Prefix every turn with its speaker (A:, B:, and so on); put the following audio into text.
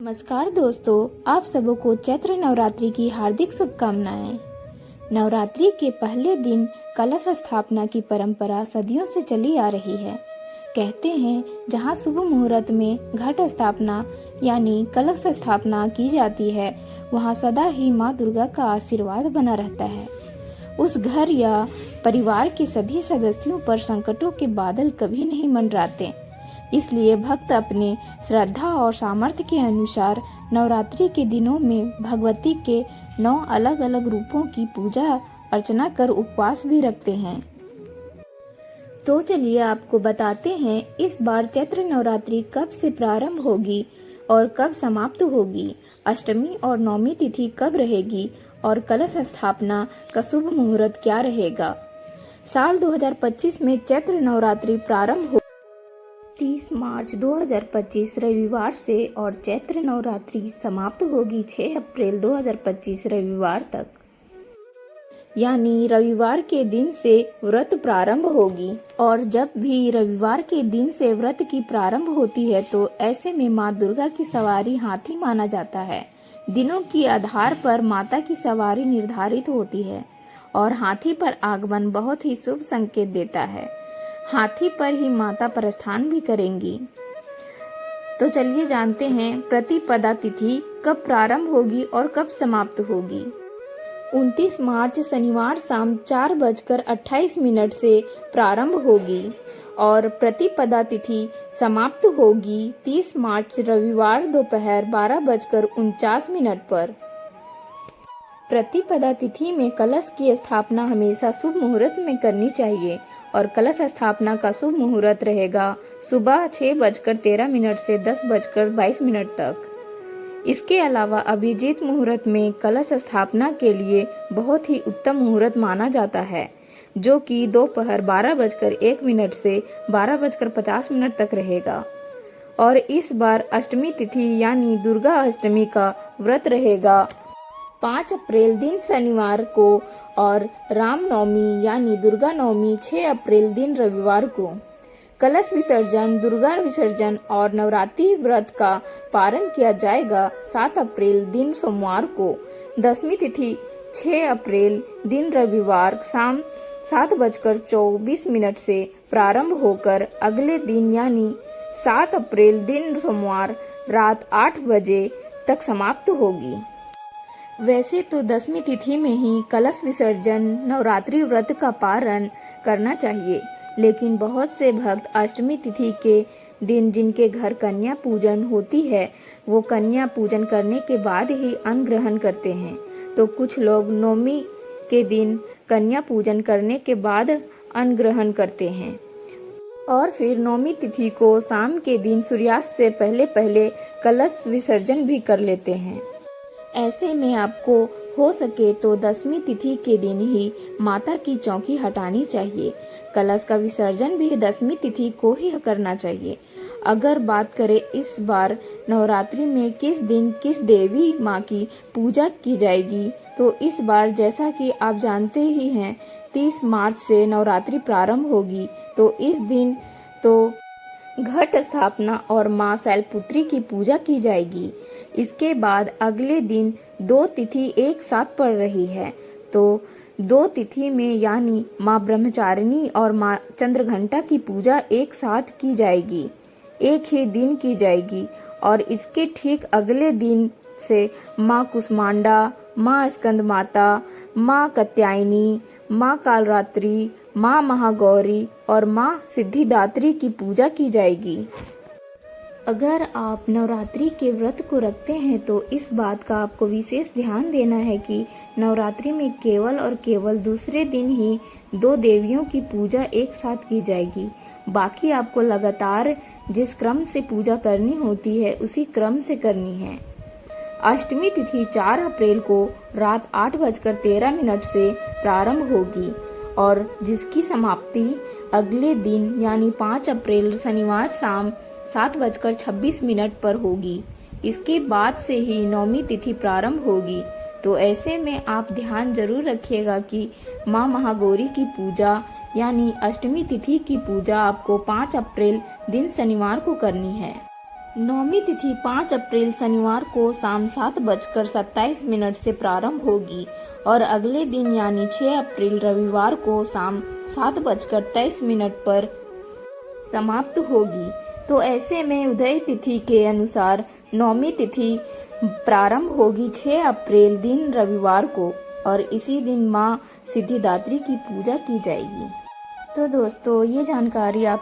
A: नमस्कार दोस्तों, आप सबों को चैत्र नवरात्रि की हार्दिक शुभकामनाएं। नवरात्रि के पहले दिन कलश स्थापना की परंपरा सदियों से चली आ रही है। कहते हैं जहां शुभ मुहूर्त में घट स्थापना यानी कलश स्थापना की जाती है, वहां सदा ही मां दुर्गा का आशीर्वाद बना रहता है। उस घर या परिवार के सभी सदस्यों पर संकटों के बादल कभी नहीं मंडराते। इसलिए भक्त अपने श्रद्धा और सामर्थ्य के अनुसार नवरात्रि के दिनों में भगवती के 9 अलग अलग रूपों की पूजा अर्चना कर उपवास भी रखते हैं। तो चलिए आपको बताते हैं इस बार चैत्र नवरात्रि कब से प्रारंभ होगी और कब समाप्त होगी, अष्टमी और नवमी तिथि कब रहेगी और कलश स्थापना का शुभ मुहूर्त क्या रहेगा। साल 2025 में चैत्र नवरात्रि प्रारंभ हो 30 मार्च 2025 रविवार से और चैत्र नवरात्रि समाप्त होगी 6 अप्रैल 2025 रविवार तक। यानी रविवार के दिन से व्रत प्रारंभ होगी और जब भी रविवार के दिन से व्रत की प्रारंभ होती है तो ऐसे में मां दुर्गा की सवारी हाथी माना जाता है। दिनों के आधार पर माता की सवारी निर्धारित होती है और हाथी पर आगमन बहुत ही शुभ संकेत देता है। हाथी पर ही माता प्रस्थान भी करेंगी। तो चलिए जानते हैं प्रतिपदा तिथि कब प्रारंभ होगी और कब समाप्त होगी। 29 मार्च शनिवार शाम 4:28 से प्रारंभ होगी और प्रतिपदा तिथि समाप्त होगी 30 मार्च रविवार दोपहर 12:49 पर। प्रतिपदा तिथि में कलश की स्थापना हमेशा शुभ मुहूर्त में करनी चाहिए और कलश स्थापना का शुभ मुहूर्त रहेगा सुबह 6:13 से 10:22 तक। इसके अलावा अभिजीत मुहूर्त में कलश स्थापना के लिए बहुत ही उत्तम मुहूर्त माना जाता है, जो कि दोपहर 12:01 से 12:50 तक रहेगा। और इस बार अष्टमी तिथि यानी दुर्गा अष्टमी का व्रत रहेगा 5 अप्रैल दिन शनिवार को और रामनवमी यानी दुर्गा नवमी 6 अप्रैल दिन रविवार को। कलश विसर्जन, दुर्गा विसर्जन और नवरात्रि व्रत का पारण किया जाएगा 7 अप्रैल दिन सोमवार को। दशमी तिथि 6 अप्रैल दिन रविवार शाम 7:24 से प्रारंभ होकर अगले दिन यानी 7 अप्रैल दिन सोमवार रात 8 बजे तक समाप्त होगी। वैसे तो दशमी तिथि में ही कलश विसर्जन नवरात्रि व्रत का पारण करना चाहिए, लेकिन बहुत से भक्त अष्टमी तिथि के दिन जिनके घर कन्या पूजन होती है, वो कन्या पूजन करने के बाद ही अन्न ग्रहण करते हैं। तो कुछ लोग नवमी के दिन कन्या पूजन करने के बाद अन्न ग्रहण करते हैं और फिर नवमी तिथि को शाम के दिन सूर्यास्त से पहले पहले कलश विसर्जन भी कर लेते हैं। ऐसे में आपको हो सके तो दशमी तिथि के दिन ही माता की चौकी हटानी चाहिए। कलश का विसर्जन भी दशमी तिथि को ही करना चाहिए। अगर बात करें इस बार नवरात्रि में किस दिन किस देवी माँ की पूजा की जाएगी, तो इस बार जैसा कि आप जानते ही हैं 30 मार्च से नवरात्रि प्रारंभ होगी। तो इस दिन तो घट स्थापना और माँ शैलपुत्री की पूजा की जाएगी। इसके बाद अगले दिन 2 तिथि एक साथ पड़ रही है, तो 2 तिथि में यानी माँ ब्रह्मचारिणी और माँ चंद्रघंटा की पूजा एक साथ की जाएगी, एक ही दिन की जाएगी। और इसके ठीक अगले दिन से माँ कुष्मांडा, माँ स्कंद माता, माँ कात्यायनी, माँ कालरात्रि, माँ महागौरी और माँ सिद्धिदात्री की पूजा की जाएगी। अगर आप नवरात्रि के व्रत को रखते हैं तो इस बात का आपको विशेष ध्यान देना है कि नवरात्रि में केवल और केवल दूसरे दिन ही 2 देवियों की पूजा एक साथ की जाएगी। बाकी आपको लगातार जिस क्रम से पूजा करनी होती है उसी क्रम से करनी है। अष्टमी तिथि 4 अप्रैल को रात 8:13 से प्रारंभ होगी और जिसकी समाप्ति अगले दिन यानी 5 अप्रैल शनिवार शाम 7:26 पर होगी। इसके बाद से ही नवमी तिथि प्रारंभ होगी। तो ऐसे में आप ध्यान जरूर रखिएगा कि माँ महागौरी की पूजा यानी अष्टमी तिथि की पूजा आपको 5 अप्रैल दिन शनिवार को करनी है। नौमी तिथि 5 अप्रैल शनिवार को शाम 7:27 से प्रारंभ होगी और अगले दिन यानी 6 अप्रैल रविवार को शाम 7:23 पर समाप्त होगी। तो ऐसे में उदय तिथि के अनुसार नौमी तिथि प्रारंभ होगी 6 अप्रैल दिन रविवार को और इसी दिन माँ सिद्धिदात्री की पूजा की जाएगी। तो दोस्तों ये जानकारी आप